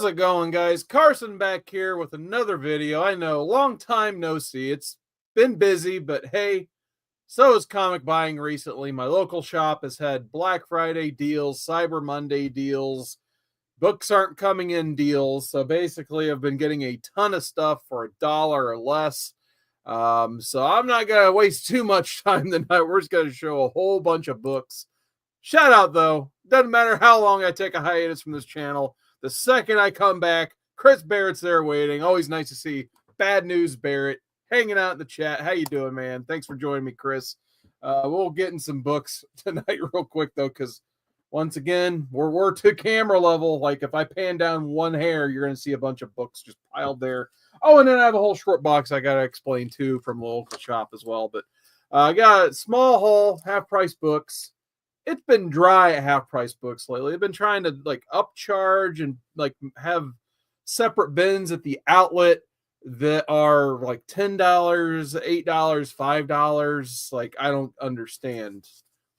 How's it going, guys? Carson back here with another video. I know, long time no see. It's been busy, but hey, so is comic buying recently. My local shop has had Black Friday deals, Cyber Monday deals, books aren't coming in deals. So basically, I've been getting a ton of stuff for $1 or less. So I'm not going to waste too much time tonight. We're just going to show a whole bunch of books. Shout out, though. Doesn't matter how long I take a hiatus from this channel. The second I come back, Chris Barrett's there waiting. Always nice to see Bad News Barrett hanging out in the chat. How you doing, man? Thanks for joining me, Chris. We'll get in some books tonight real quick, though, because once again, we're to camera level. Like, if I pan down one hair, you're going to see a bunch of books just piled there. Oh, and then I have a whole short box I got to explain, too, from the local shop as well. But I got a small haul, half-price books. It's been dry at half-price books lately. I've been trying to like upcharge and like have separate bins at the outlet that are like $10, $8, $5. Like, I don't understand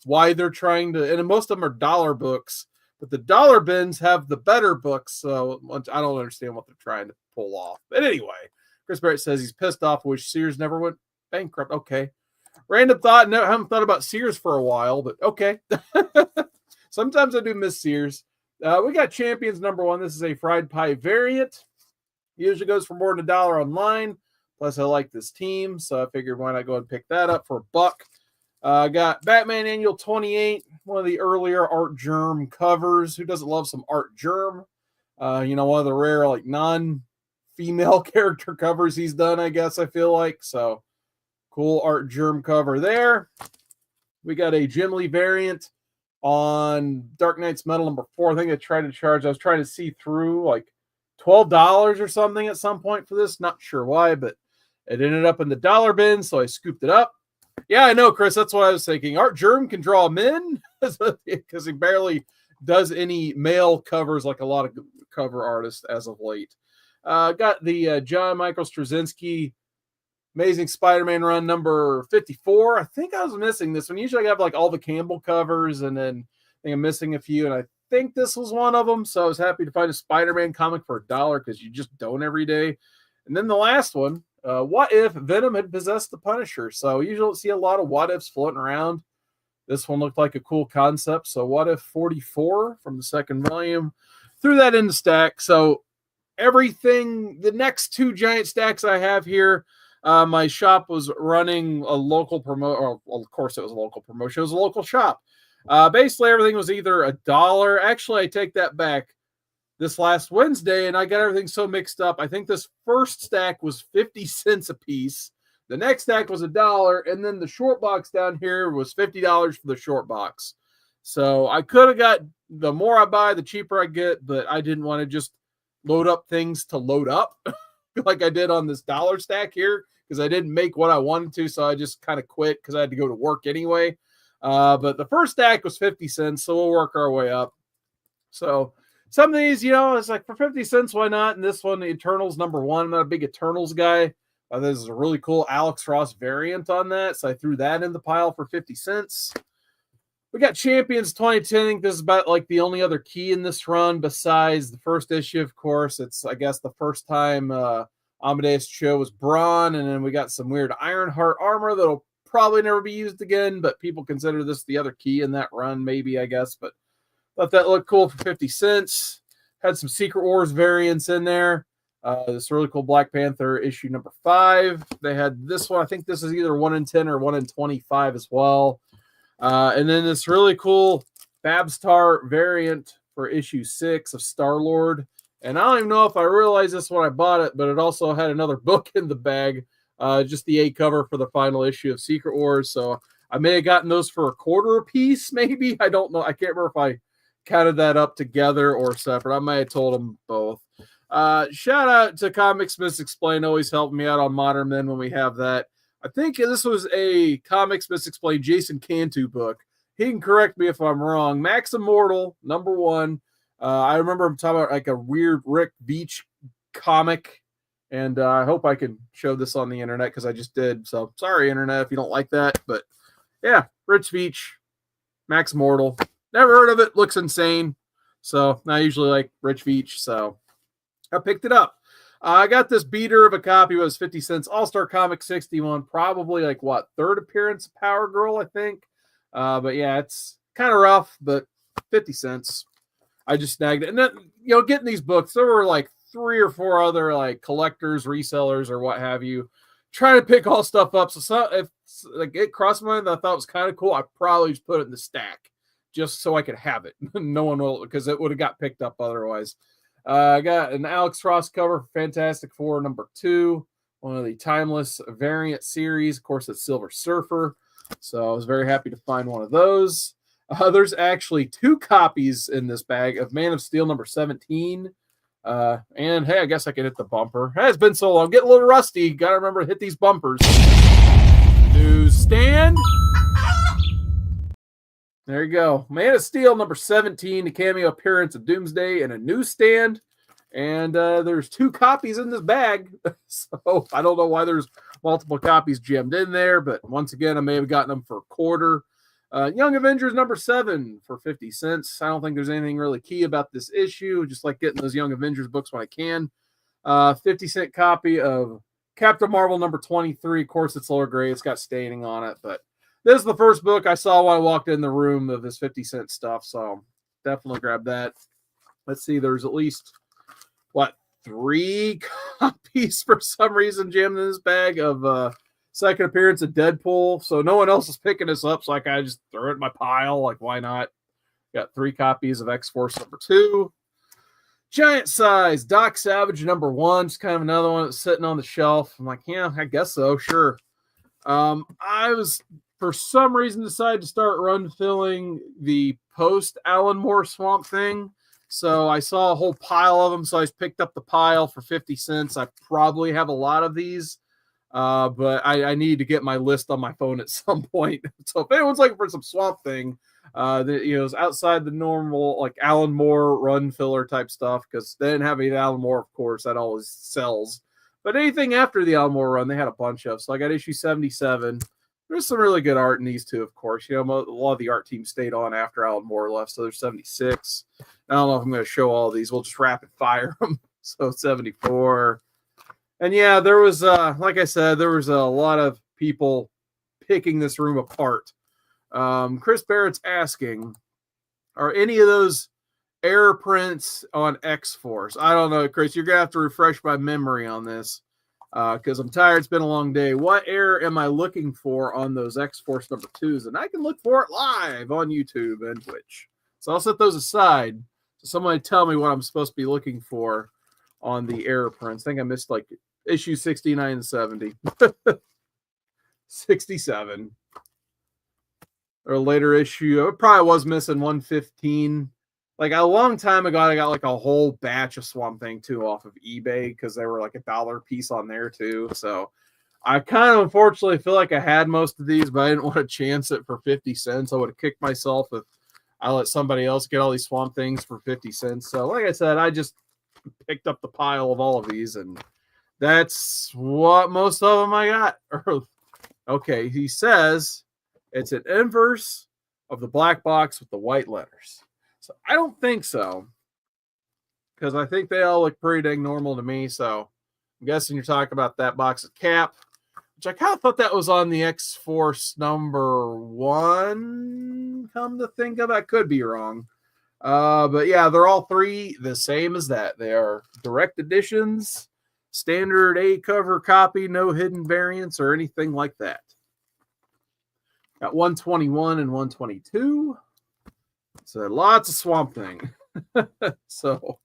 why they're trying to, and most of them are dollar books, but the dollar bins have the better books. So I don't understand what they're trying to pull off. But anyway, Chris Barrett says he's pissed off, wish Sears never went bankrupt. Okay. Random thought. No, I haven't thought about Sears for a while, but okay. Sometimes I do miss Sears. We got Champions #1. This is a fried pie variant. Usually goes for more than $1 online. Plus, I like this team, so I figured why not go and pick that up for $1. Got Batman Annual 28, one of the earlier Art Germ covers. Who doesn't love some Art Germ? One of the rare like non-female character covers he's done, I guess, I feel like. So cool Art Germ cover there. We got a Jim Lee variant on Dark Knight's Metal #4. I think I tried to charge. I was trying to see through like $12 or something at some point for this. Not sure why, but it ended up in the dollar bin, so I scooped it up. Yeah, I know, Chris. That's what I was thinking. Art Germ can draw men because he barely does any male covers like a lot of cover artists as of late. Got the John Michael Straczynski Amazing Spider-Man run number 54. I think I was missing this one. Usually I have like all the Campbell covers, and then I think I'm missing a few, and I think this was one of them. So I was happy to find a Spider-Man comic for $1 because you just don't every day. And then the last one, what if Venom had possessed the Punisher? So you usually don't see a lot of what ifs floating around. This one looked like a cool concept. So what if 44 from the second volume? Threw that in the stack. So everything, the next two giant stacks I have here, my shop was running a local promotion. Well, of course, it was a local promotion. It was a local shop. Basically, everything was either $1. Actually, I take that back. This last Wednesday, and I got everything so mixed up. I think this first stack was 50 cents a piece. The next stack was $1, and then the short box down here was $50 for the short box. So I could have got, the more I buy, the cheaper I get, but I didn't want to just load up things to load up like I did on this dollar stack here, because I didn't make what I wanted to, so I just kind of quit because I had to go to work anyway. But the first stack was 50 cents, so we'll work our way up. So some of these, it's like for 50 cents, why not? And this one, the Eternals #1. I'm not a big Eternals guy. This is a really cool Alex Ross variant on that, so I threw that in the pile for 50 cents. We got Champions 2010. I think this is about like the only other key in this run besides the first issue, of course. It's, I guess, the first time Amadeus Cho was Brawn, and then we got some weird Ironheart armor that'll probably never be used again, but people consider this the other key in that run, maybe, I guess. But thought that looked cool for 50 cents. Had some Secret Wars variants in there. This really cool Black Panther issue #5. They had this one. I think this is either 1 in 10 or 1 in 25 as well. And then this really cool Babstar variant for issue 6 of Star-Lord. And I don't even know if I realized this when I bought it, but it also had another book in the bag, just the A cover for the final issue of Secret Wars. So I may have gotten those for $0.25 a piece, maybe. I don't know. I can't remember if I counted that up together or separate. I might have told them both. Shout out to ComicsMisexplained, always helping me out on Modern Men when we have that. I think this was a ComicsMisexplained Jason Cantu book. He can correct me if I'm wrong. Max Immortal #1. I remember him talking about like a weird Rick Veitch comic, and I hope I can show this on the internet because I just did. So sorry, internet, if you don't like that. But yeah, Rich Veitch, Max Immortal. Never heard of it. Looks insane. So I usually like Rich Veitch. So I picked it up. I got this beater of a copy. It was 50 cents. All-Star Comics 61. Probably like what, third appearance of Power Girl, I think. But yeah, it's kind of rough, but 50 cents. I just snagged it. And then, you know, getting these books, there were like 3 or 4 other like collectors, resellers, or what have you, trying to pick all stuff up. So if like it crossed my mind that I thought was kind of cool, I probably just put it in the stack just so I could have it. No one will, because it would have got picked up otherwise. I got an Alex Frost cover for Fantastic Four #2, one of the Timeless variant series. Of course, it's Silver Surfer. So I was very happy to find one of those. There's actually 2 copies in this bag of Man of Steel #17. And hey, I guess I could hit the bumper. Hey, it's been so long. Getting a little rusty. Got to remember to hit these bumpers. Newsstand. There you go. Man of Steel #17, the cameo appearance of Doomsday in a newsstand. And there's 2 copies in this bag. So I don't know why there's multiple copies jammed in there, but once again, I may have gotten them for a quarter. Young Avengers #7 for 50 cents. I don't think there's anything really key about this issue. Just like getting those Young Avengers books when I can. 50-cent copy of Captain Marvel #23. Of course, it's lower grade. It's got staining on it, but this is the first book I saw when I walked in the room of this 50-cent stuff, so definitely grab that. Let's see, there's at least, what, 3 copies for some reason jammed in this bag of second appearance of Deadpool, so no one else is picking this up, so I kind of just throw it in my pile, like, why not? Got 3 copies of X-Force #2. Giant size Doc Savage #1, just kind of another one that's sitting on the shelf. I'm like, yeah, I guess so, sure. I was, for some reason, decided to start run filling the post Alan Moore Swamp Thing. So I saw a whole pile of them. So I just picked up the pile for 50 cents. I probably have a lot of these, but I need to get my list on my phone at some point. So if anyone's looking for some Swamp Thing, it's outside the normal like Alan Moore run filler type stuff, because they didn't have any Alan Moore, of course, that always sells. But anything after the Alan Moore run, they had a bunch of. So I got issue 77. There's some really good art in these 2, of course. You know, a lot of the art team stayed on after Alan Moore left, so there's 76. I don't know if I'm going to show all of these. We'll just rapid fire them. So 74. And yeah, there was, like I said, there was a lot of people picking this room apart. Chris Barrett's asking, are any of those error prints on X-Force? I don't know, Chris. You're going to have to refresh my memory on this. Because I'm tired. It's been a long day. What error am I looking for on those X-Force #2s? And I can look for it live on YouTube and Twitch. So I'll set those aside. So somebody tell me what I'm supposed to be looking for on the error prints. I think I missed like issue 69 and 70. 67. Or a later issue. I probably was missing 115. Like a long time ago, I got like a whole batch of Swamp Thing 2 off of eBay because they were like $1 a piece on there too. So I kind of unfortunately feel like I had most of these, but I didn't want to chance it for 50 cents. I would have kicked myself if I let somebody else get all these Swamp Things for 50 cents. So like I said, I just picked up the pile of all of these, and that's what most of them I got. Okay, he says it's an inverse of the black box with the white letters. So I don't think so, because I think they all look pretty dang normal to me. So I'm guessing you're talking about that box of Cap, which I kind of thought that was on the X-Force #1. Come to think of it, I could be wrong. But yeah, they're all 3 the same as that. They are direct editions, standard A cover copy, no hidden variants or anything like that. Got 121 and 122. So lots of Swamp Thing. So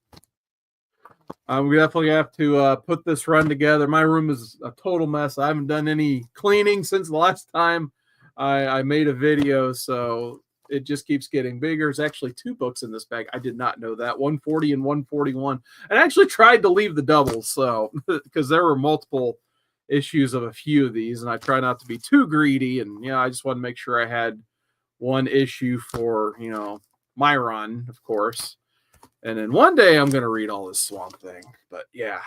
we definitely have to put this run together. My room is a total mess. I haven't done any cleaning since the last time I made a video, so it just keeps getting bigger. There's actually 2 books in this bag. I did not know that. 140 and 141. And I actually tried to leave the doubles, so because there were multiple issues of a few of these, and I try not to be too greedy. And yeah, I just wanted to make sure I had one issue for, my run, of course. And then one day I'm going to read all this Swamp Thing. But yeah,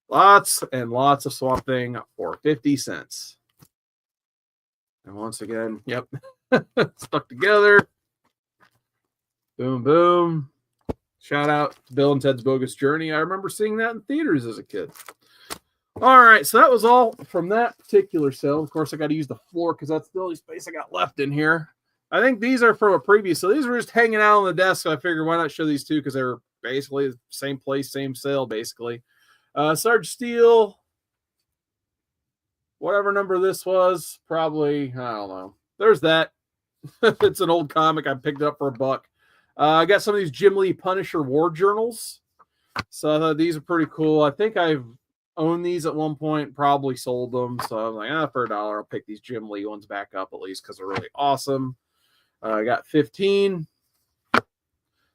lots and lots of Swamp Thing for 50 cents. And once again, yep, stuck together. Boom, boom. Shout out to Bill and Ted's Bogus Journey. I remember seeing that in theaters as a kid. All right, so that was all from that particular sale. Of course, I got to use the floor because that's the only space I got left in here. I think these are from a previous, so these were just hanging out on the desk. So I figured why not show these two because they were basically the same place, same sale, basically. Sarge Steel, whatever number this was, probably, I don't know. There's that. It's an old comic. I picked it up for $1. I got some of these Jim Lee Punisher War Journals. So I thought these are pretty cool. I think I've owned these at one point, probably sold them. So I was like, for $1, I'll pick these Jim Lee ones back up at least because they're really awesome. I got 15.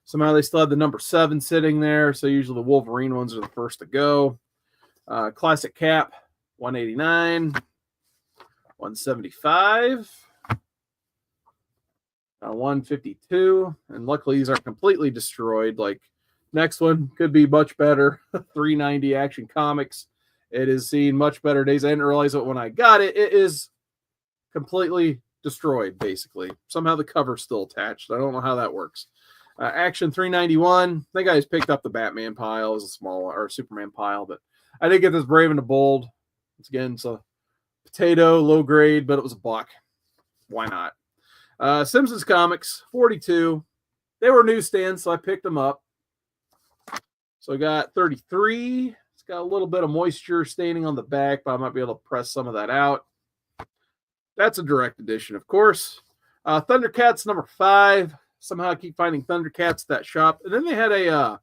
Somehow they still had the number 7 sitting there. So usually the Wolverine ones are the first to go. Classic Cap, 189. 175. 152. And luckily these are completely destroyed. Like next one could be much better. 390 Action Comics. It is seen much better days. I didn't realize it when I got it. It is completely destroyed, basically. Somehow the cover's still attached. I don't know how that works. Action 391. I think I just picked up the Batman pile as a small or Superman pile, but I did get this Brave and the Bold. Once again, it's a potato, low grade, but it was $1. Why not? Simpsons Comics 42. They were newsstands, so I picked them up. So I got 33. It's got a little bit of moisture staining on the back, but I might be able to press some of that out. That's a direct edition, of course. Thundercats number 5. Somehow I keep finding Thundercats at that shop. And then they had a,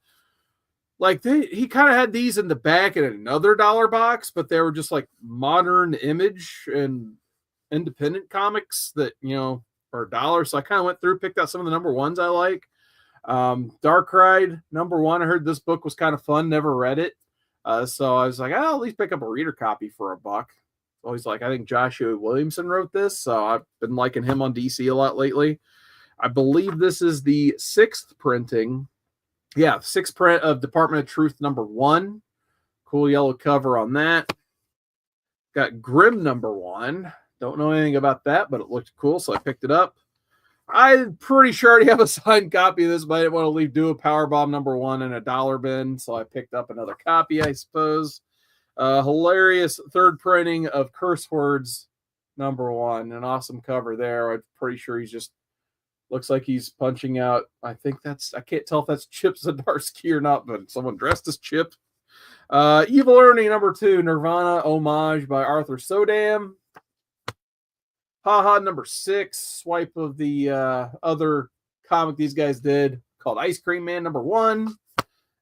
he kind of had these in the back in another dollar box, but they were just like Modern Image and independent comics that, for $1. So I kind of went through, picked out some of the number 1s I like. Dark Ride number 1. I heard this book was kind of fun. Never read it. So I was like, I'll at least pick up a reader copy for $1. Always I think Joshua Williamson wrote this. So I've been liking him on DC a lot lately. I believe this is the 6th printing. Yeah, 6th print of Department of Truth number 1. Cool yellow cover on that. Got Grimm number 1. Don't know anything about that, but it looked cool, so I picked it up. I'm pretty sure I already have a signed copy of this, but I didn't want to leave Duo Powerbomb number 1 in a dollar bin, so I picked up another copy, I suppose. Hilarious 3rd printing of Curse Words number 1. An awesome cover there. I'm pretty sure he's just looks like he's punching out. I think I can't tell if that's Chip Zdarsky or not, but someone dressed as Chip. Evil Ernie number 2, Nirvana homage by Arthur Sodam. Haha number 6, swipe of the other comic these guys did called Ice Cream Man number 1.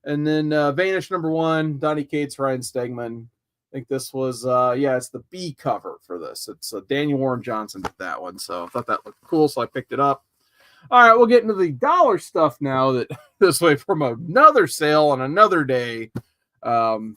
And then Vanish number 1, Donny Cates, Ryan Stegman. I think this was, it's the B cover for this. It's Daniel Warren Johnson did that one. So I thought that looked cool, so I picked it up. All right, we'll get into the dollar stuff now that this way from another sale on another day. We'll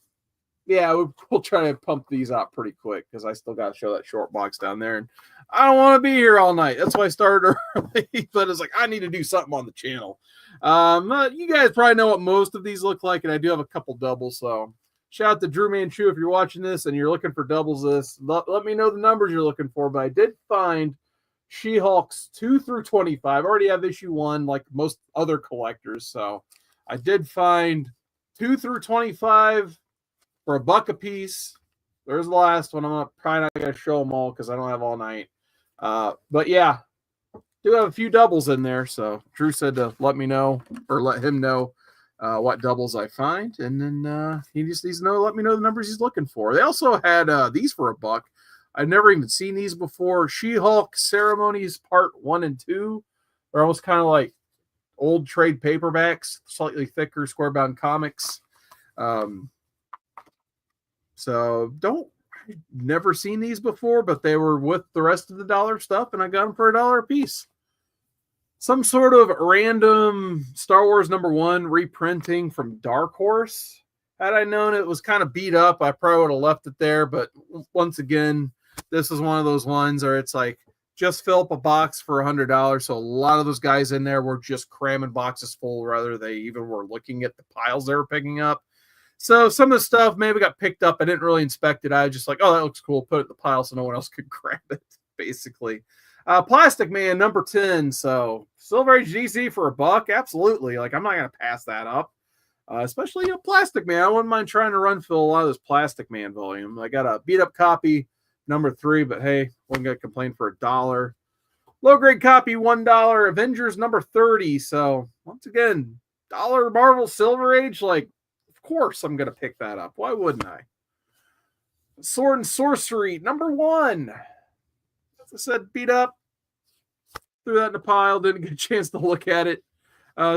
try to pump these out pretty quick because I still got to show that short box down there. And I don't want to be here all night. That's why I started early. But it's like, I need to do something on the channel. You guys probably know what most of these look like, and I do have a couple doubles. So shout out to DruManchu if you're watching this and you're looking for doubles this. Let me know the numbers you're looking for. But I did find She-Hulk's 2 through 25. I already have issue 1 like most other collectors. So I did find 2 through 25 for $1 a piece. There's the last one. I'm probably not going to show them all because I don't have all night. But yeah, do have a few doubles in there. So Drew said to let me know or let him know what doubles I find. And then he just needs to let me know the numbers he's looking for. They also had these for $1. I've never even seen these before. She-Hulk Ceremonies Part 1 and 2. They're almost kind of like old trade paperbacks, slightly thicker, square-bound comics. So never seen these before, but they were with the rest of the dollar stuff, and I got them for $1 a piece. Some sort of random Star Wars number 1 reprinting from Dark Horse. Had I known it was kind of beat up, I probably would have left it there. But once again, this is one of those ones where it's like, just fill up a box for $100. So a lot of those guys in there were just cramming boxes full, rather they even were looking at the piles they were picking up. So some of the stuff maybe got picked up. I didn't really inspect it. I was just like, oh, that looks cool. Put it in the pile so no one else could grab it, basically. Plastic Man number 10. So Silver Age DC for $1, absolutely. Like, I'm not gonna pass that up. Especially Plastic Man. I wouldn't mind trying to run fill a lot of this Plastic Man volume. I got a beat up copy number 3, but hey, wasn't gonna complain for $1. Low grade copy $1. Avengers number 30. So once again, $1 Marvel Silver Age. Like, of course I'm gonna pick that up. Why wouldn't I? Sword and Sorcery number 1. As I said, beat up. Threw that in the pile. Didn't get a chance to look at it.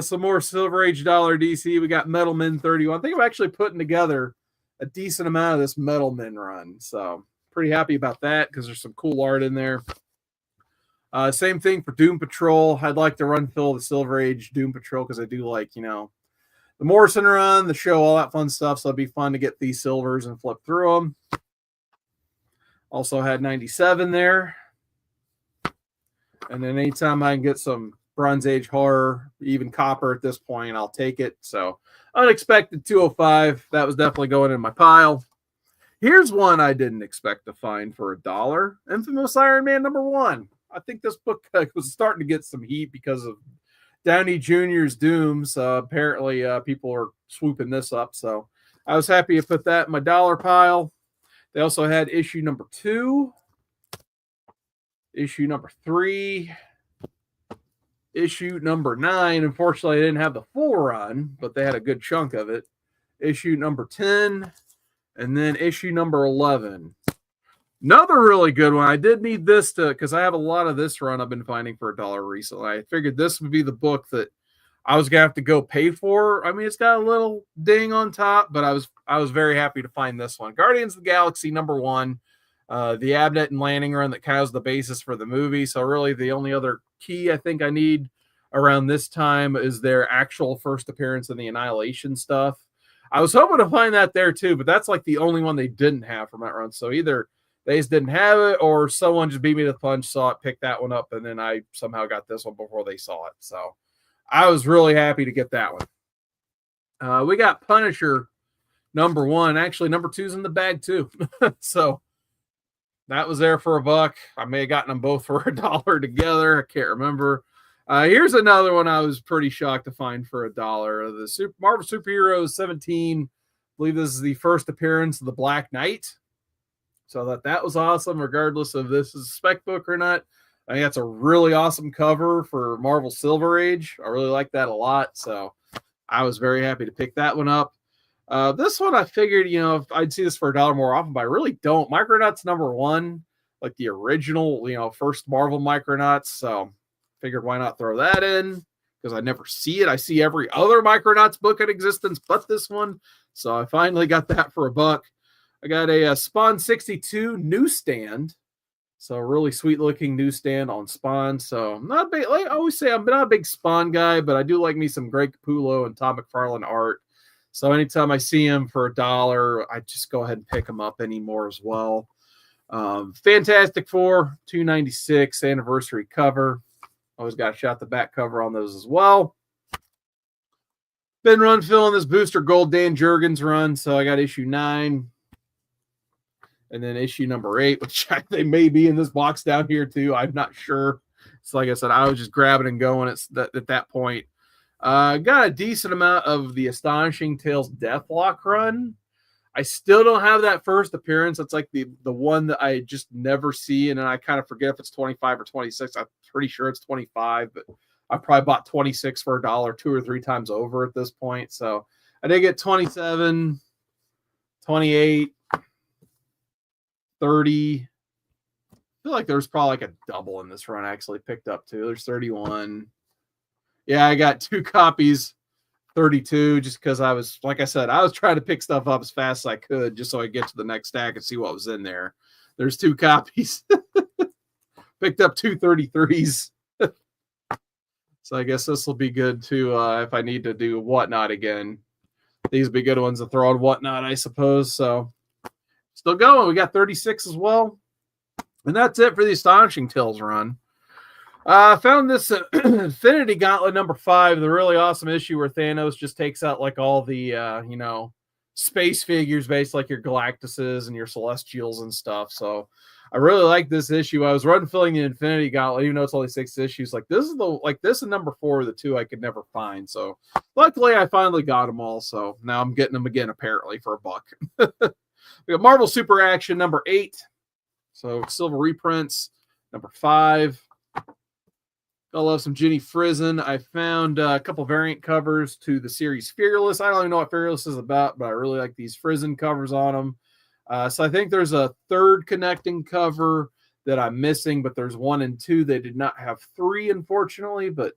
Some more Silver Age dollar DC. We got Metal Men 31. I think I'm actually putting together a decent amount of this Metal Men run. So pretty happy about that because there's some cool art in there. Same thing for Doom Patrol. I'd like to run fill the Silver Age Doom Patrol because I do like, the Morrison run, the show, all that fun stuff. So it'd be fun to get these silvers and flip through them. Also had 97 there. And then anytime I can get some Bronze Age horror, even copper at this point, I'll take it. So Unexpected 205. That was definitely going in my pile. Here's one I didn't expect to find for $1. Infamous Iron Man number 1. I think this book was starting to get some heat because of Downey Jr.'s Doom. So apparently people are swooping this up. So I was happy to put that in my $1 pile. They also had issue number 2, issue number 3, issue number 9. Unfortunately, I didn't have the full run, but they had a good chunk of it. Issue number 10, and then issue number 11. Another really good one. I did need this because I have a lot of this run I've been finding for $1 recently. I figured this would be the book that I was gonna have to go pay for. I mean, it's got a little ding on top, but I was very happy to find this one. Guardians of the Galaxy number 1. The Abnett and Lanning run that kind of was the basis for the movie. So really the only other key I think I need around this time is their actual first appearance in the Annihilation stuff. I was hoping to find that there too, but that's like the only one they didn't have from that run. So either they just didn't have it or someone just beat me to the punch, saw it, picked that one up, and then I somehow got this one before they saw it. So I was really happy to get that one. We got Punisher number 1. Actually, number 2's in the bag too. So that was there for $1. I may have gotten them both for $1 together. I can't remember. Here's another one I was pretty shocked to find for $1. The Marvel Superheroes 17. I believe this is the first appearance of the Black Knight. So that was awesome, regardless of this is a spec book or not. I think that's a really awesome cover for Marvel Silver Age. I really like that a lot. So I was very happy to pick that one up. This one I figured, if I'd see this for $1 more often, but I really don't. Micronauts number 1, like the original, first Marvel Micronauts. So figured why not throw that in because I never see it. I see every other Micronauts book in existence but this one. So I finally got that for $1. I got a Spawn 62 newsstand. So a really sweet looking newsstand on Spawn. So I'm not a big, like I always say, I'm not a big Spawn guy, but I do like me some Greg Capullo and Todd McFarlane art. So anytime I see him for $1, I just go ahead and pick him up anymore as well. Fantastic Four, 296 anniversary cover. Always got a shot the back cover on those as well. Been run filling this Booster Gold Dan Jurgens run. So I got issue 9. And then issue number 8, which they may be in this box down here too. I'm not sure. So like I said, I was just grabbing and going at that point. Got a decent amount of the Astonishing Tales Deathlock run. I still don't have that first appearance. It's like the one that I just never see, and then I kind of forget if it's 25 or 26. I'm pretty sure it's 25, but I probably bought 26 for $1 2 or 3 times over at this point. So I did get 27, 28, 30. I feel like there's probably like a double in this run I actually picked up too. There's 31. Yeah, I got 2 copies, 32, just because I was, like I said, I was trying to pick stuff up as fast as I could just so I get to the next stack and see what was in there. There's 2 copies. Picked up 2 33s. So I guess this will be good too if I need to do Whatnot again. These would be good ones to throw on Whatnot, I suppose. So still going. We got 36 as well. And that's it for the Astonishing Tales run. I found this Infinity Gauntlet number 5, the really awesome issue where Thanos just takes out like all the, space figures based like your Galactuses and your Celestials and stuff. So I really like this issue. I was run filling the Infinity Gauntlet, even though it's only 6 issues. Like this and number 4 are the two I could never find. So luckily I finally got them all. So now I'm getting them again apparently for $1. We got Marvel Super Action number 8. So silver reprints. Number 5. I love some Jenny Frison. I found a couple variant covers to the series Fearless. I don't even know what Fearless is about, but I really like these Frison covers on them. So I think there's a third connecting cover that I'm missing, but there's 1 and 2. They did not have 3, unfortunately, but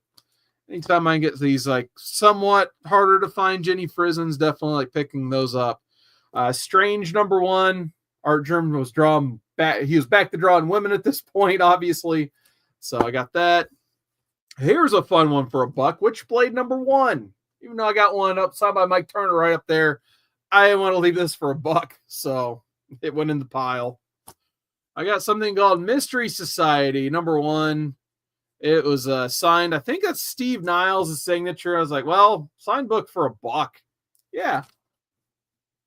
anytime I get these like somewhat harder to find Jenny Frisons, definitely like picking those up. Strange number 1. Art Germ was drawn back. He was back to drawing women at this point, obviously. So I got that. Here's a fun one for $1. Witchblade number 1. Even though I got one upside by Mike Turner right up there, I didn't want to leave this for $1, so it went in the pile. I got something called Mystery Society number 1. It was signed. I think that's Steve Niles' signature. I was like, well, signed book for $1. Yeah.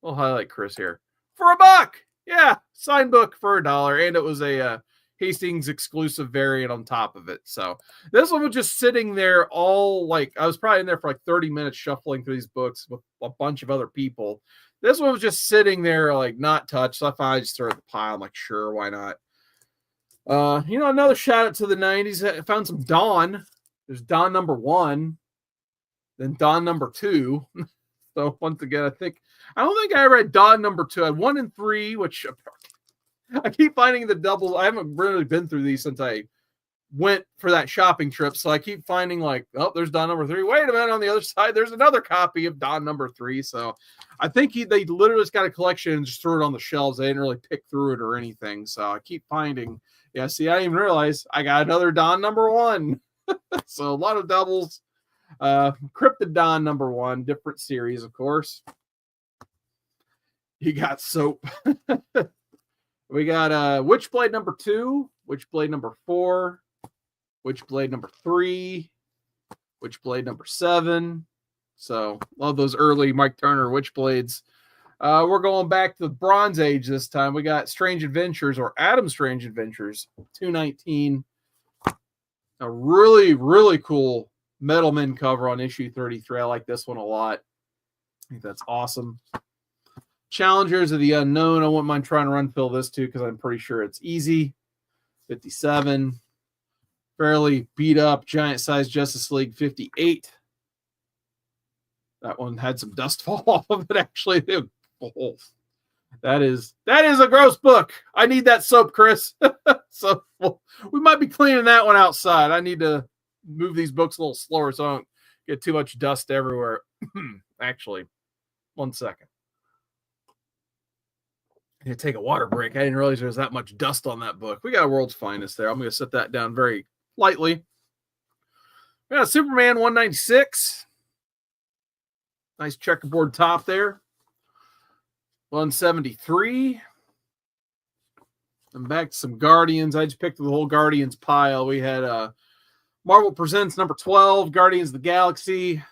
We'll highlight Chris here. For $1. Yeah. Signed book for $1. And it was a Hastings exclusive variant on top of it. So this one was just sitting there all like, I was probably in there for like 30 minutes shuffling through these books with a bunch of other people. This one was just sitting there like not touched. So I finally just threw it in the pile. I'm like, sure, why not? Another shout out to the 90s. I found some Dawn. There's Dawn number 1, then Dawn number 2. So once again, I don't think I read Dawn number 2. I had 1 and 3, which I keep finding the doubles. I haven't really been through these since I went for that shopping trip. So I keep finding like, oh, there's Dawn number 3. Wait a minute, on the other side, there's another copy of Dawn number 3. So I think they literally just got a collection and just threw it on the shelves. They didn't really pick through it or anything. So I keep finding, yeah, see, I didn't even realize I got another Dawn number 1. So a lot of doubles. Cryptid Dawn number 1, different series, of course. You got Soap. We got Witchblade number 2, Witchblade number 4, Witchblade number 3, Witchblade number 7. So love those early Mike Turner Witchblades. We're going back to the Bronze Age this time. We got Strange Adventures, or Adam Strange Adventures 219. A really, really cool Metalman cover on issue 33. I like this one a lot. I think that's awesome. Challengers of the Unknown. I wouldn't mind trying to run fill this too because I'm pretty sure it's easy. 57. Fairly beat up Giant Size Justice League 58. That one had some dust fall off of it actually. That is a gross book. I need that soap, Chris. So we might be cleaning that one outside. I need to move these books a little slower so I don't get too much dust everywhere. Actually, 1 second. I need to take a water break. I didn't realize there was that much dust on that book. We got a World's Finest there. I'm going to set that down very lightly. We got Superman 196. Nice checkerboard top there. 173. And back to some Guardians. I just picked the whole Guardians pile. We had Marvel Presents number 12, Guardians of the Galaxy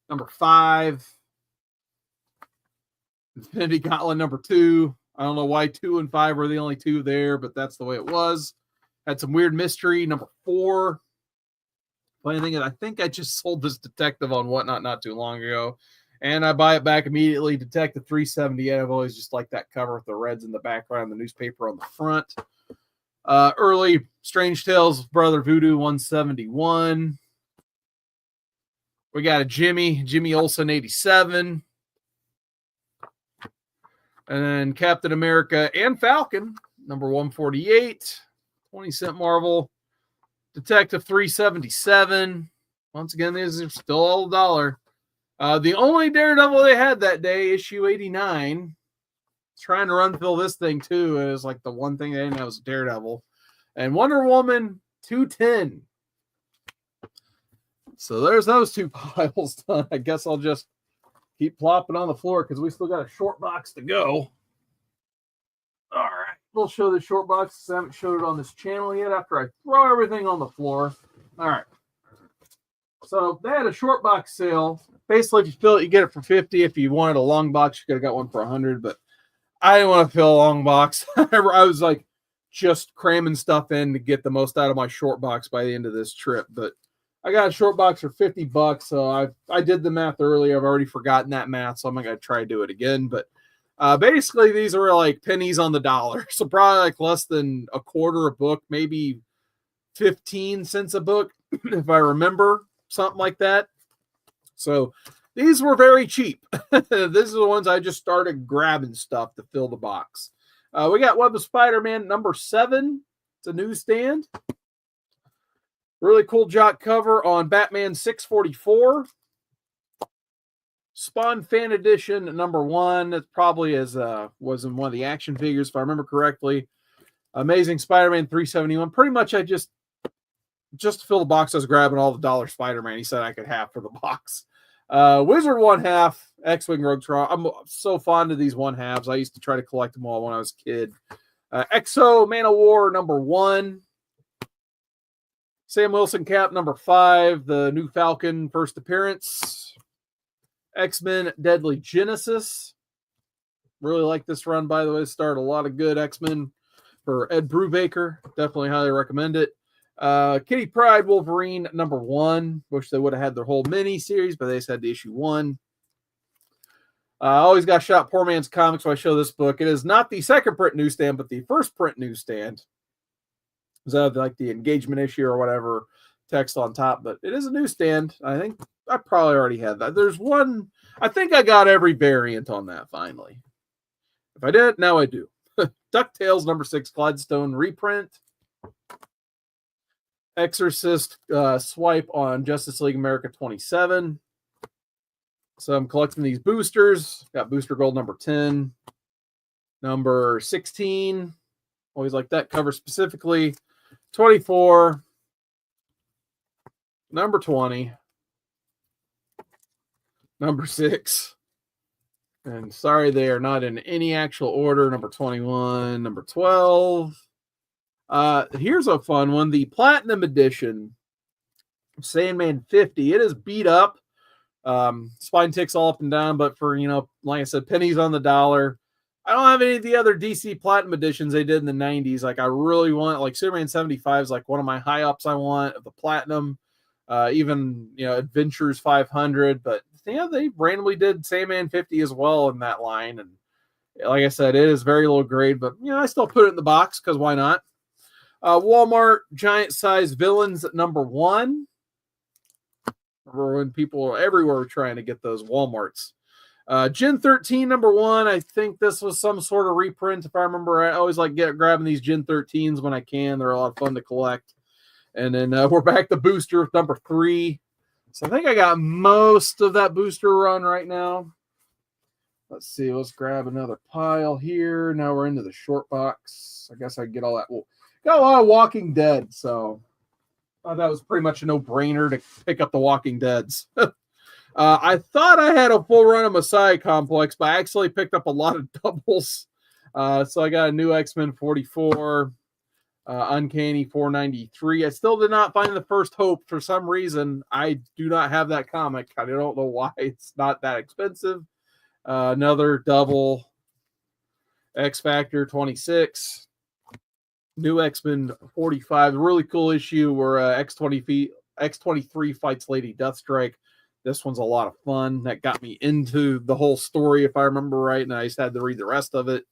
number 5. Infinity Gauntlet number 2. I don't know why 2 and 5 were the only 2 there, but that's the way it was. Had some weird mystery. Number 4. Funny thing is, I think I just sold this Detective on Whatnot not too long ago. And I buy it back immediately. Detective 378. I've always just liked that cover with the reds in the background, the newspaper on the front. Early Strange Tales of Brother Voodoo 171. We got a Jimmy Olsen 87. And then Captain America and Falcon, number 148, 20-cent Marvel. Detective 377. Once again, these are still all $1. The only Daredevil they had that day, issue 89. Trying to run fill this thing too. It was like the one thing they didn't have was Daredevil. And Wonder Woman 210. So there's those 2 piles done. I guess I'll just keep plopping on the floor because we still got a short box to go. All right. We'll show the short box. I haven't showed it on this channel yet after I throw everything on the floor. All right. So they had a short box sale basically, if you fill it, you get it for 50. If you wanted a long box, you could have got one for 100. But I didn't want to fill a long box. I was like just cramming stuff in to get the most out of my short box by the end of this trip. But I got a short box for $50. So I did the math earlier. I've already forgotten that math, so I'm not gonna try to do it again. But basically, these are like pennies on the dollar. So probably like less than a quarter a book, maybe 15 cents a book, if I remember, something like that. So these were very cheap. These are the ones I just started grabbing stuff to fill the box. We got Web of Spider-Man number 7. It's a newsstand. Really cool jock cover on Batman 644. Spawn Fan Edition number 1. It probably was in one of the action figures, if I remember correctly. Amazing Spider-Man 371. Pretty much I just to fill the box, I was grabbing all the dollar Spider-Man he said I could have for the box. Wizard 1/2, X-Wing Rogue Tron. I'm so fond of these 1/2s. I used to try to collect them all when I was a kid. Exo Man of War number 1. Sam Wilson Cap number 5. The new Falcon first appearance. X-Men Deadly Genesis. Really like this run, by the way. Started a lot of good X-Men for Ed Brubaker. Definitely highly recommend it. Kitty Pryde Wolverine number 1. Wish they would have had their whole mini series, but they just had the issue 1. I always got shot Poor Man's Comics when I show this book. It is not the second print newsstand, but the first print newsstand. Is that like the engagement issue or whatever text on top? But it is a newsstand. I think I probably already had that. There's one. I think I got every variant on that finally. If I didn't, now I do. DuckTales number 6 Gladstone reprint. Exorcist swipe on Justice League America 27. So I'm collecting these boosters. Got booster gold number 10. Number 16. Always like that cover specifically. 24. Number 20. Number 6. And sorry, they are not in any actual order. Number 21. Number 12. Here's a fun one. The Platinum Edition Sandman 50. It is beat up. Spine ticks all up and down, but for, like I said, pennies on the dollar. I don't have any of the other DC Platinum Editions they did in the 90s. Like, I really want, like, Superman 75 is like one of my high ups I want of the Platinum. Even, Adventures 500. But, they randomly did Sandman 50 as well in that line. And like I said, it is very low grade, but, I still put it in the box because why not? Walmart giant size villains number 1. Remember when people everywhere were trying to get those Walmarts. Gen 13 number 1. I think this was some sort of reprint. If I remember, I always like grabbing these Gen 13s when I can. They're a lot of fun to collect. And then we're back to booster number 3. So I think I got most of that booster run right now. Let's see. Let's grab another pile here. Now we're into the short box. I guess I can get all that. Well, got a lot of Walking Dead, so that was pretty much a no-brainer to pick up the Walking Deads. I thought I had a full run of Messiah Complex, but I actually picked up a lot of doubles. So I got a new X-Men 44, Uncanny 493. I still did not find the First Hope. For some reason, I do not have that comic. I don't know why. It's not that expensive. Another double X-Factor 26. New X-Men 45, really cool issue where X-23 fights Lady Deathstrike. This one's a lot of fun. That got me into the whole story, if I remember right, and I just had to read the rest of it.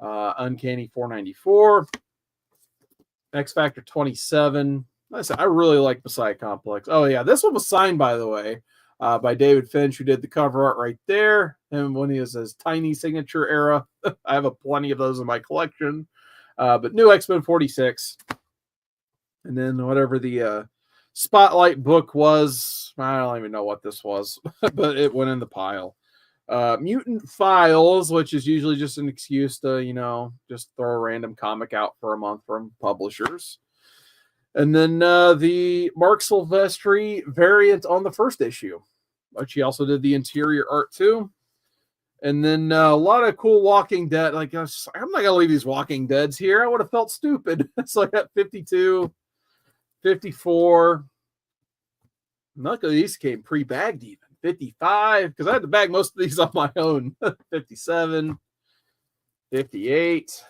Uncanny 494. X-Factor 27. Like I said, I really like Messiah Complex. Oh, yeah, this one was signed, by the way, by David Finch, who did the cover art right there. And when he was his tiny signature era. I have plenty of those in my collection. But new X-Men 46. And then whatever the Spotlight book was, I don't even know what this was, but it went in the pile. Mutant Files, which is usually just an excuse to, just throw a random comic out for a month from publishers. And then the Mark Silvestri variant on the first issue, which he also did the interior art too. And then a lot of cool Walking Dead. Like, I'm not going to leave these Walking Deads here. I would have felt stupid. So I got 52, 54. Luckily, these came pre-bagged even. 55, because I had to bag most of these on my own. 57, 58.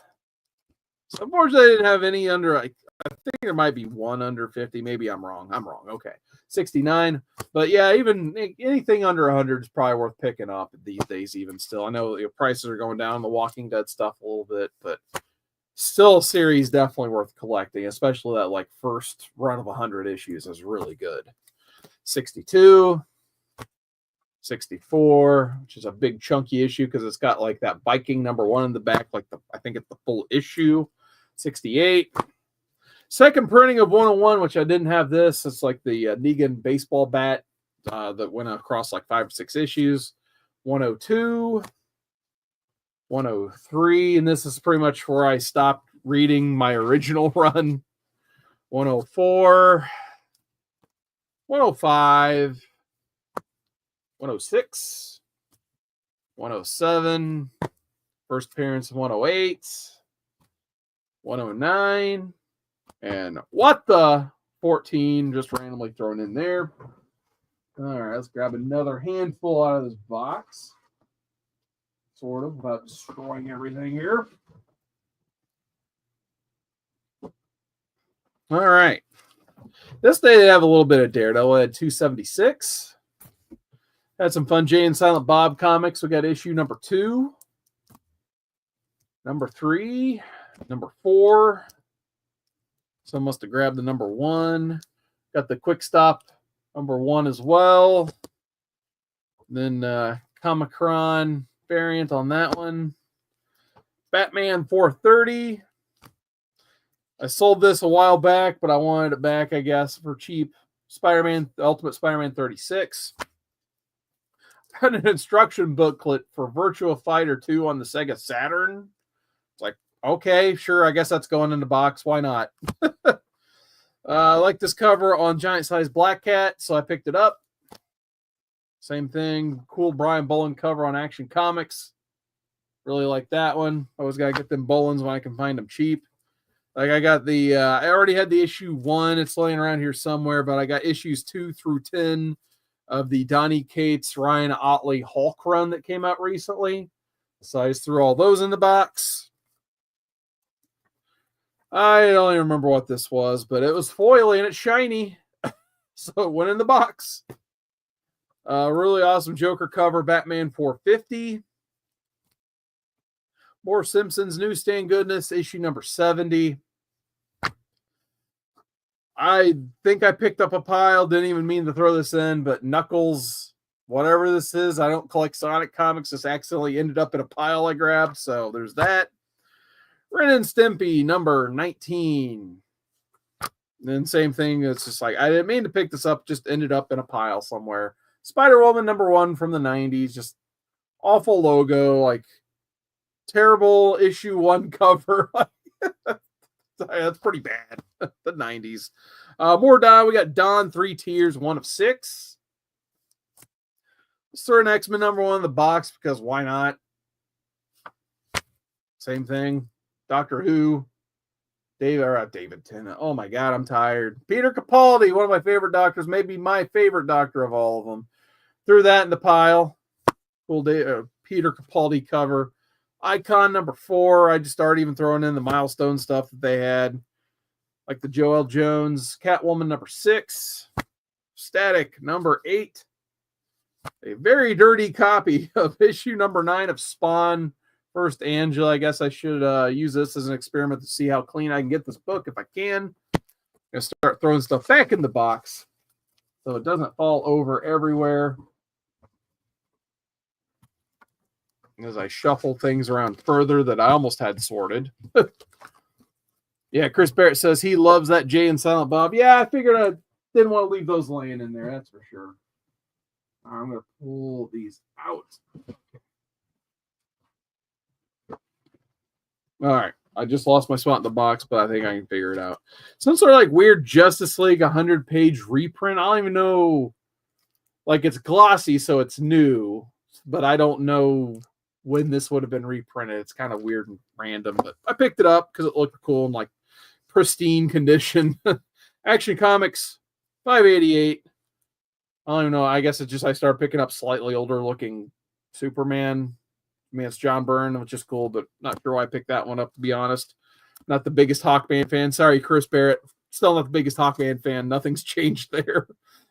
So unfortunately, I didn't have any under. I think there might be one under 50. Maybe I'm wrong. I'm wrong. Okay. 69. But yeah, even anything under 100 is probably worth picking up these days, even still. I know prices are going down, the Walking Dead stuff a little bit, but still a series definitely worth collecting, especially that like first run of 100 issues is really good. 62. 64, which is a big chunky issue because it's got like that Viking #1 in the back, like I think it's the full issue. 68. Second printing of 101, which I didn't have this. It's like the Negan baseball bat that went across like 5 or 6 issues. 102. 103, and this is pretty much where I stopped reading my original run. 104. 105. 106, 107, first appearance 108, 109, and what the 14 just randomly thrown in there. All right, let's grab another handful out of this box, sort of, without destroying everything here. All right, this day they have a little bit of Daredevil. I had 276. Had some fun Jay and Silent Bob comics. We got issue number 2, number 3, number 4. So I must have grabbed the number 1. Got the Quick Stop number 1 as well. Then Comicron variant on that one. Batman 430. I sold this a while back, but I wanted it back, I guess, for cheap. Spider-Man, Ultimate Spider-Man 36. Had an instruction booklet for Virtua Fighter 2 on the Sega Saturn. It's like, okay, sure, I guess that's going in the box. Why not? I like this cover on Giant Size Black Cat, so I picked it up. Same thing, cool Brian Bolland cover on Action Comics. Really like that one. Always got to get them Bollins when I can find them cheap. Like I got the, I already had the issue 1. It's laying around here somewhere, but I got issues 2 through 10 of the Donny Cates, Ryan Ottley Hulk run that came out recently. So I just threw all those in the box. I don't even remember what this was, but it was foily and it's shiny. So it went in the box. Really awesome Joker cover, Batman 450. More Simpsons newsstand goodness, issue number 70. I think I picked up a pile, didn't even mean to throw this in, but Knuckles, whatever this is, I don't collect Sonic comics, this accidentally ended up in a pile I grabbed, so there's that. Ren and Stimpy, number 19. And then same thing, it's just like, I didn't mean to pick this up, just ended up in a pile somewhere. Spider-Woman, number 1 from the 90s, just awful logo, like, terrible issue 1 cover. That's pretty bad. The 90s. More die. We got Dawn 3 tiers, 1 of 6. Let's throw an X-Men number 1 in the box because why not? Same thing. Doctor Who. David Tennant. Oh my God, I'm tired. Peter Capaldi, one of my favorite doctors, maybe my favorite doctor of all of them. Threw that in the pile. Cool Peter Capaldi cover. Icon number 4. I just started even throwing in the milestone stuff that they had, like the Joel Jones. Catwoman number 6. Static number 8. A very dirty copy of issue number 9 of Spawn. First Angela. I guess I should use this as an experiment to see how clean I can get this book if I can. I'm going to start throwing stuff back in the box so it doesn't fall over everywhere. As I shuffle things around further that I almost had sorted. Yeah, Chris Barrett says he loves that Jay and Silent Bob. Yeah, I figured I didn't want to leave those laying in there, that's for sure. All right, I'm going to pull these out. All right, I just lost my spot in the box, but I think I can figure it out. Some sort of like weird Justice League 100-page reprint. I don't even know. Like it's glossy, so it's new, but I don't know when this would have been reprinted. It's kind of weird and random, but I picked it up because it looked cool in like pristine condition. Action Comics 588. I don't even know. I guess it's just I started picking up slightly older looking Superman. I mean, it's John Byrne, which is cool, but not sure why I picked that one up, to be honest. Not the biggest Hawkman fan. Sorry, Chris Barrett. Still not the biggest Hawkman fan. Nothing's changed there.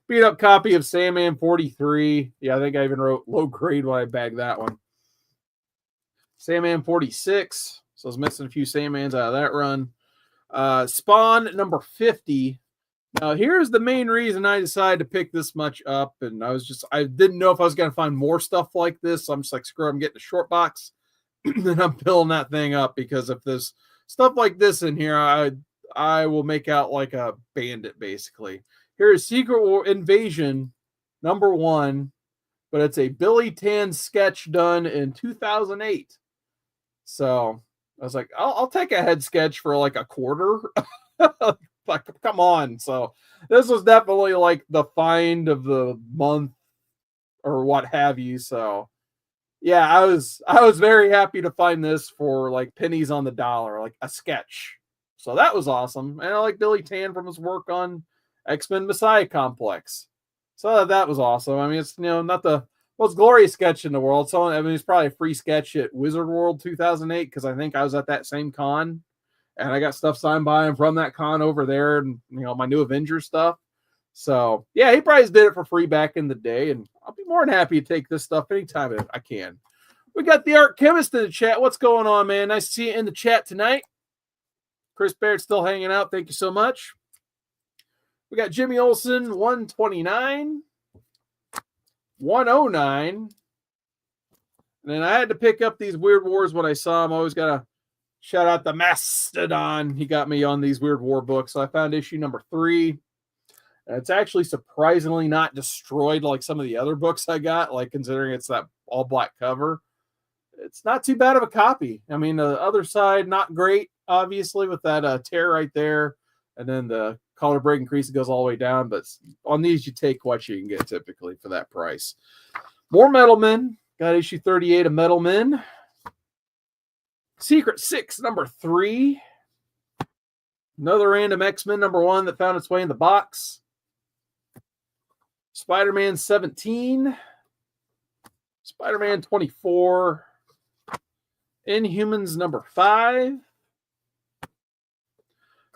Beat up copy of Sandman 43. Yeah, I think I even wrote low grade when I bagged that one. Sandman 46. So I was missing a few Sandmans out of that run. Spawn number 50. Now, here's the main reason I decided to pick this much up. And I didn't know if I was going to find more stuff like this. So I'm just like, screw it, I'm getting a short box. And I'm filling that thing up, because if there's stuff like this in here, I will make out like a bandit, basically. Here is Secret Invasion number 1, but it's a Billy Tan sketch done in 2008. So I was like, I'll take a head sketch for like a quarter. Like, come on. So this was definitely like the find of the month or what have you. So yeah, I was very happy to find this for like pennies on the dollar, like a sketch. So that was awesome. And I like Billy Tan from his work on X-Men Messiah Complex. So that was awesome. I mean, it's, not the most glorious sketch in the world. So I mean, it's probably a free sketch at Wizard World 2008, because I think I was at that same con, and I got stuff signed by him from that con over there, and my New Avengers stuff. So yeah, he probably did it for free back in the day, and I'll be more than happy to take this stuff anytime I can. We got the Art Chemist in the chat. What's going on, man? Nice to see you in the chat tonight. Chris Barrett still hanging out. Thank you so much. We got Jimmy Olsen 129. 109. And then I had to pick up these Weird Wars when I saw them. Always got to shout out the Mastodon. He got me on these Weird War books. So I found issue number 3. And it's actually surprisingly not destroyed like some of the other books I got, like considering it's that all black cover. It's not too bad of a copy. I mean, the other side, not great, obviously, with that tear right there. And then the color break crease goes all the way down. But on these, you take what you can get typically for that price. More Metal Men. Got issue 38 of Metal Men. Secret 6, number 3. Another random X-Men number 1 that found its way in the box. Spider-Man 17. Spider-Man 24. Inhumans number 5.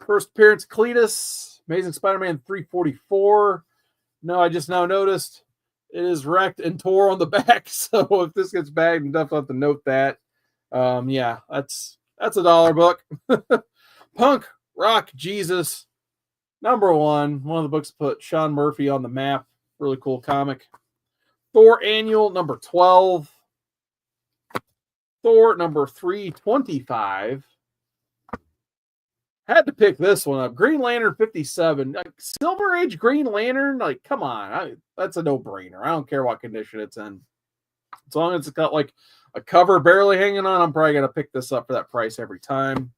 First appearance Cletus. Amazing Spider-Man 344. No, I just now noticed it is wrecked and tore on the back. So if this gets bagged, I'm definitely have to note that. Yeah, that's a $1 book. Punk Rock Jesus number 1. One of the books put Sean Murphy on the map. Really cool comic. Thor Annual number 12. Thor number 325. Had to pick this one up. Green Lantern 57. Like, Silver Age Green Lantern, like, come on. That's a no-brainer. I don't care what condition it's in. As long as it's got like a cover barely hanging on, I'm probably going to pick this up for that price every time.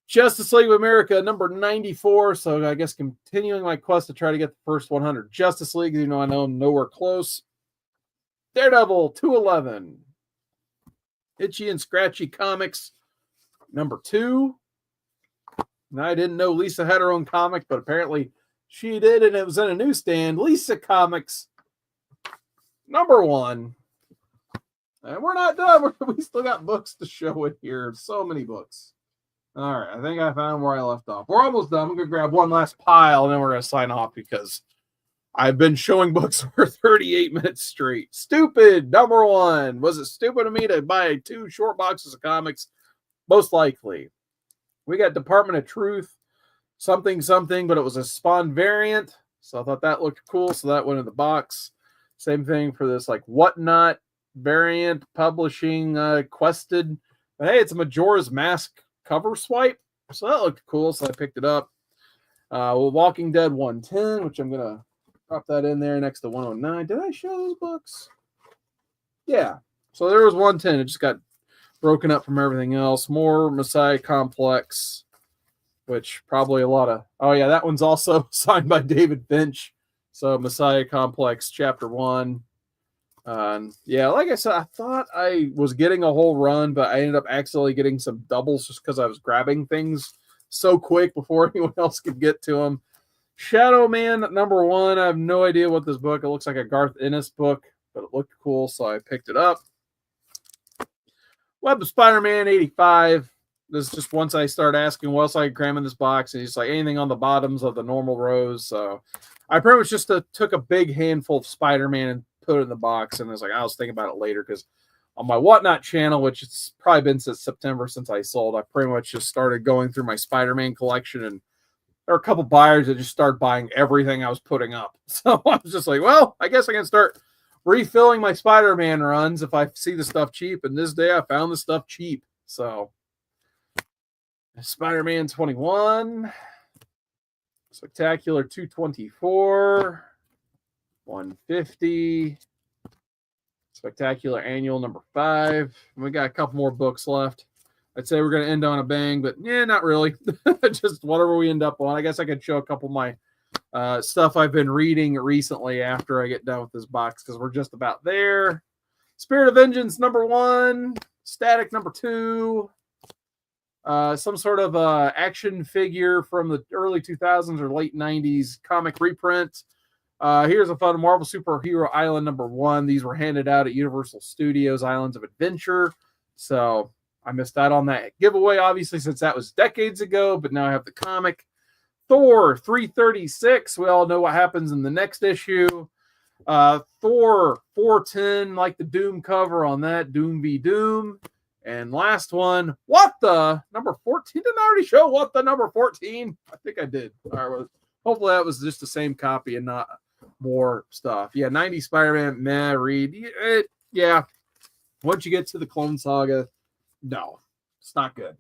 Justice League of America number 94. So I guess continuing my quest to try to get the first 100 Justice League, even though I know I'm nowhere close. Daredevil 211. Itchy and Scratchy Comics number 2. Now, I didn't know Lisa had her own comic, but apparently she did, and it was in a newsstand. Lisa Comics number 1. And we're not done. We still got books to show in here. So many books. All right, I think I found where I left off. We're almost done. I'm going to grab one last pile, and then we're going to sign off because I've been showing books for 38 minutes straight. Stupid, number 1. Was it stupid of me to buy 2 short boxes of comics? Most likely. We got Department of Truth, something, but it was a Spawn variant. So I thought that looked cool, so that went in the box. Same thing for this, like, Whatnot variant, publishing, Quested. But hey, it's a Majora's Mask cover swipe. So that looked cool, so I picked it up. Walking Dead 110, which I'm going to drop that in there next to 109. Did I show those books? Yeah. So there was 110. It just got broken up from everything else. More Messiah Complex, which probably a lot of... Oh, yeah, that one's also signed by David Finch. So Messiah Complex, Chapter 1. Yeah, like I said, I thought I was getting a whole run, but I ended up accidentally getting some doubles just because I was grabbing things so quick before anyone else could get to them. Shadow Man #1. I have no idea what this book. It looks like a Garth Ennis book, but it looked cool, so I picked it up. Web of Spider-Man 85. This is just once I start asking what else I can cram in this box, and he's like anything on the bottoms of the normal rows. So I pretty much just took a big handful of Spider-Man and put it in the box, and I was like, I was thinking about it later because on my Whatnot channel, which it's probably been since September since I sold, I pretty much just started going through my Spider-Man collection, and there were a couple buyers that just started buying everything I was putting up. So I was just like, well, I guess I can start refilling my Spider-Man runs if I see the stuff cheap. And this day I found the stuff cheap. So Spider-Man 21, Spectacular 224, 150, Spectacular Annual #5. We got a couple more books left. I'd say we're going to end on a bang, but yeah, not really. Just whatever we end up on. I guess I could show a couple of my stuff I've been reading recently after I get done with this box, because we're just about there. Spirit of Vengeance #1, Static #2, some sort of action figure from the early 2000s or late 90s comic reprint. Here's a fun Marvel Superhero Island #1. These were handed out at Universal Studios Islands of Adventure. So I missed out on that giveaway, obviously, since that was decades ago, but now I have the comic. Thor 336. We all know what happens in the next issue. Thor 410, like the Doom cover on that, Doom v. Doom. And last one, what the #14? Didn't I already show what the #14? I think I did. All right, well, hopefully that was just the same copy and not more stuff. Yeah, 90 Spider-Man, meh, read. Yeah, once you get to the Clone Saga, no, it's not good.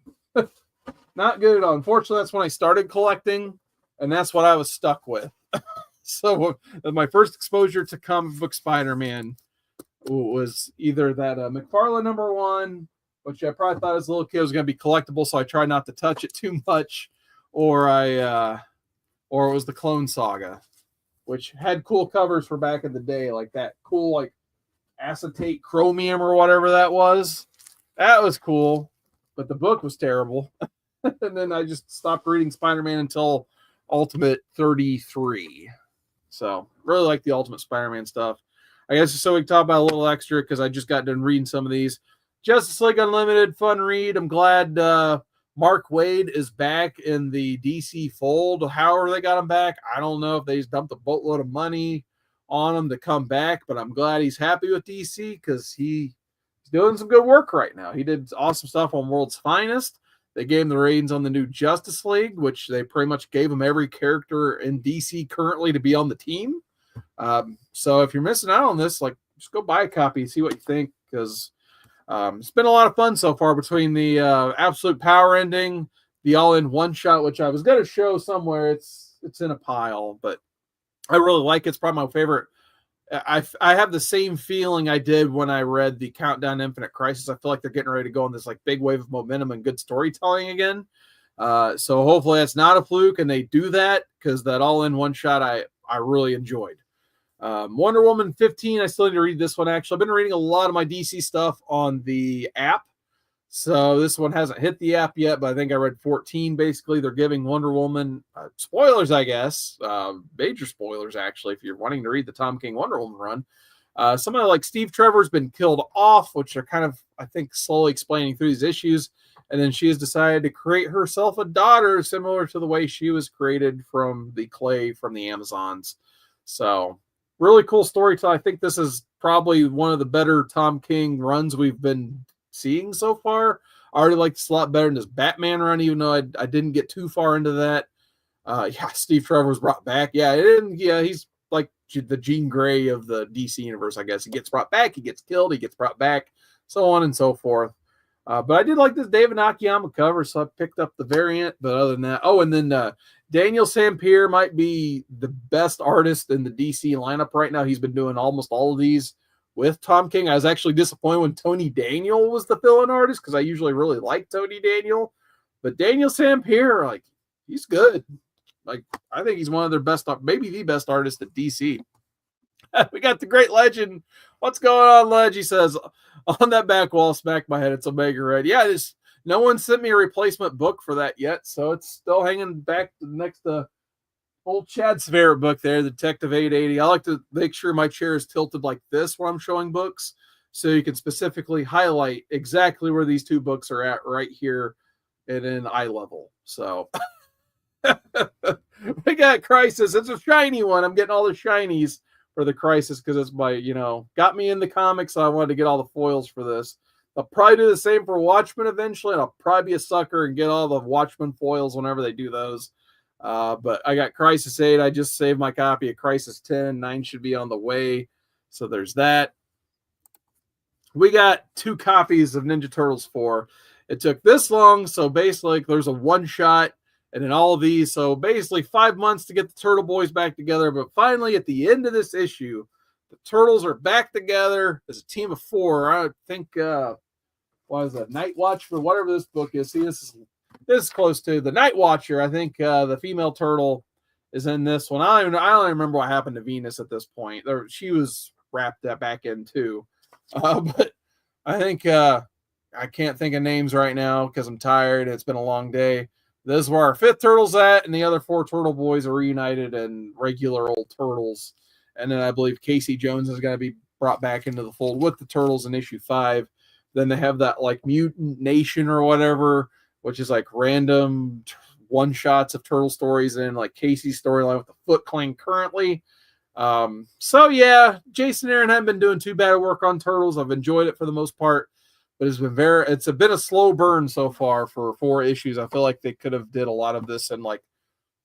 Not good at all. Unfortunately, that's when I started collecting, and that's what I was stuck with. So my first exposure to comic book Spider-Man was either that McFarlane #1, which I probably thought as a little kid was going to be collectible, so I tried not to touch it too much, or it was the Clone Saga, which had cool covers for back in the day, like that cool like acetate chromium or whatever that was. That was cool, but the book was terrible. And then I just stopped reading Spider-Man until Ultimate 33. So really like the Ultimate Spider-Man stuff. I guess so we can talk about a little extra because I just got done reading some of these. Justice League Unlimited, fun read. I'm glad Mark Waid is back in the DC fold. However they got him back, I don't know if they just dumped a boatload of money on him to come back, but I'm glad he's happy with DC because he's doing some good work right now. He did awesome stuff on World's Finest. They gave him the ratings on the new Justice League, which they pretty much gave him every character in DC currently to be on the team. So if you're missing out on this, like, just go buy a copy and see what you think, because it's been a lot of fun so far between the Absolute Power ending, the all-in one-shot, which I was going to show somewhere. It's in a pile, but I really like it. It's probably my favorite. I have the same feeling I did when I read the Countdown to Infinite Crisis. I feel like they're getting ready to go on this like big wave of momentum and good storytelling again. So hopefully that's not a fluke and they do that, because that all-in one-shot I really enjoyed. Wonder Woman 15, I still need to read this one, actually. I've been reading a lot of my DC stuff on the app. So this one hasn't hit the app yet, but I think I read 14. Basically, they're giving Wonder Woman spoilers, I guess. Major spoilers, actually, if you're wanting to read the Tom King Wonder Woman run. Somebody like Steve Trevor's been killed off, which are kind of, I think, slowly explaining through these issues. And then she has decided to create herself a daughter similar to the way she was created from the clay from the Amazons. So really cool storytelling. I think this is probably one of the better Tom King runs we've been seeing so far. I already like this a lot better than this Batman run, even though I didn't get too far into that. Yeah, Steve Trevor was brought back. Yeah, he's like the Jean Grey of the DC universe, I guess. He gets brought back, he gets killed, he gets brought back, so on and so forth. But I did like this David Nakayama cover, so I picked up the variant. But other than that, and then Daniel Sampere might be the best artist in the DC lineup right now. He's been doing almost all of these with Tom King. I was actually disappointed when Tony Daniel was the fill-in artist, because I usually really like Tony Daniel. But Daniel Sampere, like, he's good. Like, I think he's one of their best, maybe the best artist at DC. We got the great Legend. What's going on, Ledge? He says, on that back wall, smack my head, it's Omega Red. Yeah, no one sent me a replacement book for that yet, so it's still hanging back next to Old Chad's favorite book there, Detective 880. I like to make sure my chair is tilted like this when I'm showing books, so you can specifically highlight exactly where these two books are at right here and in eye level. So we got Crisis. It's a shiny one. I'm getting all the shinies for the Crisis because it's my, got me in the comics. So I wanted to get all the foils for this. I'll probably do the same for Watchmen eventually, and I'll probably be a sucker and get all the Watchmen foils whenever they do those. But I got Crisis 8. I just saved my copy of Crisis 10. 9 should be on the way. So there's that. We got 2 copies of Ninja Turtles 4. It took this long, so basically there's a one-shot and in all of these. So basically 5 months to get the Turtle Boys back together. But finally, at the end of this issue, the Turtles are back together as a team of 4. I think, what is that, Night Watch, or whatever this book is. See, this is close to the Night Watcher. I think the female turtle is in this one. I don't even remember what happened to Venus at this point. She was wrapped that back in too. But I think I can't think of names right now because I'm tired. It's been a long day. This is where our 5th turtle's at, and the other 4 Turtle Boys are reunited and regular old turtles. And then I believe Casey Jones is going to be brought back into the fold with the turtles in issue 5. Then they have that like Mutant Nation or whatever, which is like random one-shots of turtle stories and like Casey's storyline with the Foot Clan currently. So yeah, Jason Aaron haven't been doing too bad work on Turtles. I've enjoyed it for the most part, but it's been a slow burn so far for 4 issues. I feel like they could have did a lot of this in like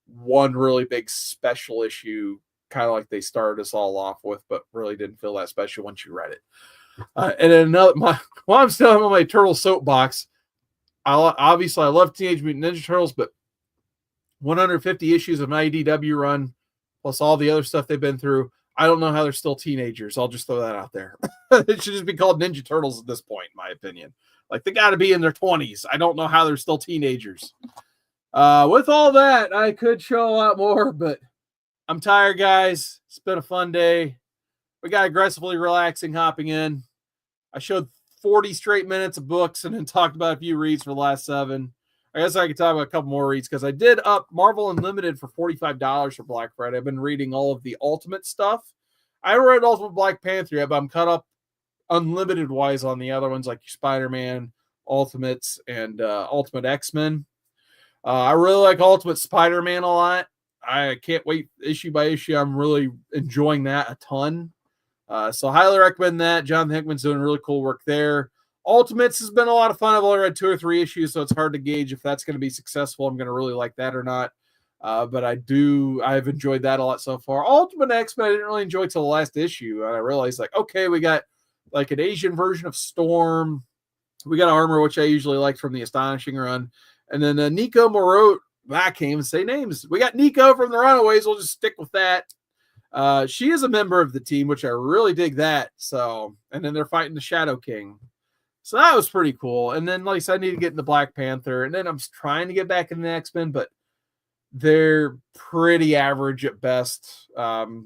one really big special issue, kind of like they started us all off with, but really didn't feel that special once you read it. And then while I'm still on my Turtle soapbox, I love Teenage Mutant Ninja Turtles, but 150 issues of an IDW run, plus all the other stuff they've been through, I don't know how they're still teenagers. I'll just throw that out there. It should just be called Ninja Turtles at this point, in my opinion. Like, they got to be in their 20s. I don't know how they're still teenagers. With all that, I could show a lot more, but I'm tired, guys. It's been a fun day. We got aggressively relaxing hopping in. I showed 40 straight minutes of books and then talked about a few reads for the last 7. I guess I could talk about a couple more reads because I did up Marvel Unlimited for $45 for Black Friday. I've been reading all of the Ultimate stuff. I haven't read Ultimate Black Panther yet, but I'm caught up Unlimited wise on the other ones like Spider-Man, Ultimates, and Ultimate X-Men. I really like Ultimate Spider-Man a lot. I can't wait issue by issue. I'm really enjoying that a ton. So highly recommend that. Jonathan Hickman's doing really cool work there. Ultimates has been a lot of fun. I've only read 2 or 3 issues, so it's hard to gauge if that's going to be successful. I'm going to really like that or not. But I've enjoyed that a lot so far. Ultimate X-Men I didn't really enjoy till the last issue. And I realized, like, okay, we got like an Asian version of Storm. We got Armor, which I usually like from the Astonishing run. And then Nico Moreau, I can't even say names. We got Nico from the Runaways. We'll just stick with that. She is a member of the team, which I really dig that. So, and then they're fighting the Shadow King. So that was pretty cool. And then, like I said, I need to get into Black Panther. And then I'm trying to get back in the X-Men, but they're pretty average at best. Follow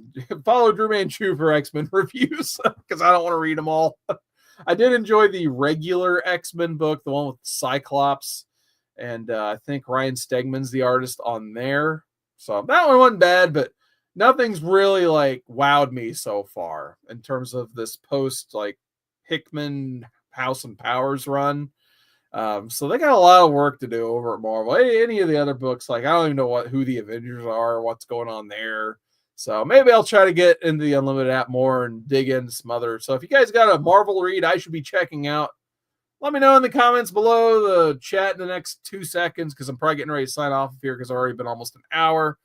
DruManchu for X-Men reviews because I don't want to read them all. I did enjoy the regular X-Men book, the one with Cyclops. And I think Ryan Stegman's the artist on there. So that one wasn't bad, but nothing's really like wowed me so far in terms of this post like Hickman House and Powers run. So they got a lot of work to do over at Marvel. Any of the other books, like I don't even know who the Avengers are, or what's going on there. So maybe I'll try to get into the Unlimited app more and dig into some other. So if you guys got a Marvel read I should be checking out, let me know in the comments below the chat in the next 2 seconds because I'm probably getting ready to sign off here because I've already been almost an hour.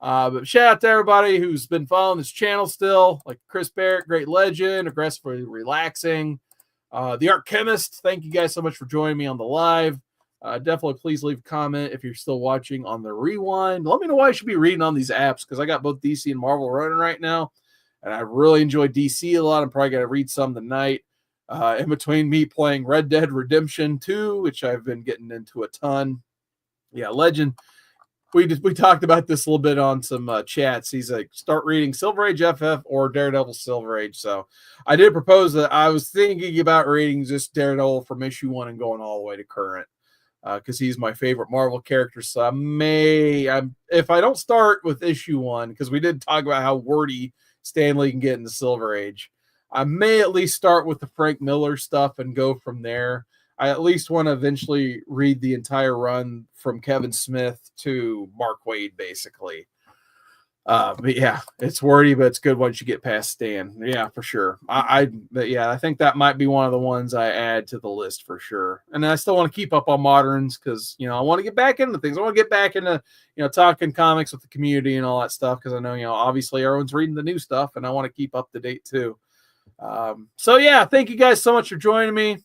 But shout out to everybody who's been following this channel still, like Chris Barrett, Great Legend, Aggressively Relaxing, The Art Chemist. Thank you guys so much for joining me on the live. Definitely please leave a comment if you're still watching on the rewind. Let me know why I should be reading on these apps because I got both DC and Marvel running right now, and I really enjoy DC a lot. I'm probably going to read some tonight. In between me playing Red Dead Redemption 2, which I've been getting into a ton. Yeah, Legend. We talked about this a little bit on some chats. He's like, start reading Silver Age FF or Daredevil Silver Age. So I did propose that I was thinking about reading just Daredevil from issue 1 and going all the way to current. because he's my favorite Marvel character. So if I don't start with issue 1, because we did talk about how wordy Stan Lee can get in the Silver Age, I may at least start with the Frank Miller stuff and go from there. I at least want to eventually read the entire run from Kevin Smith to Mark Waid, basically. But yeah, it's wordy, but it's good once you get past Stan. Yeah, for sure. I think that might be one of the ones I add to the list for sure. And I still want to keep up on moderns because, you know, I want to get back into things. I want to get back into, you know, talking comics with the community and all that stuff because I know, you know, obviously everyone's reading the new stuff and I want to keep up to date too. So yeah, thank you guys so much for joining me.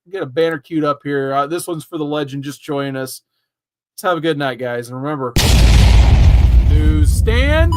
Get a banner queued up here. This one's for the legend just joining us. Let's have a good night, guys. And remember, news stand.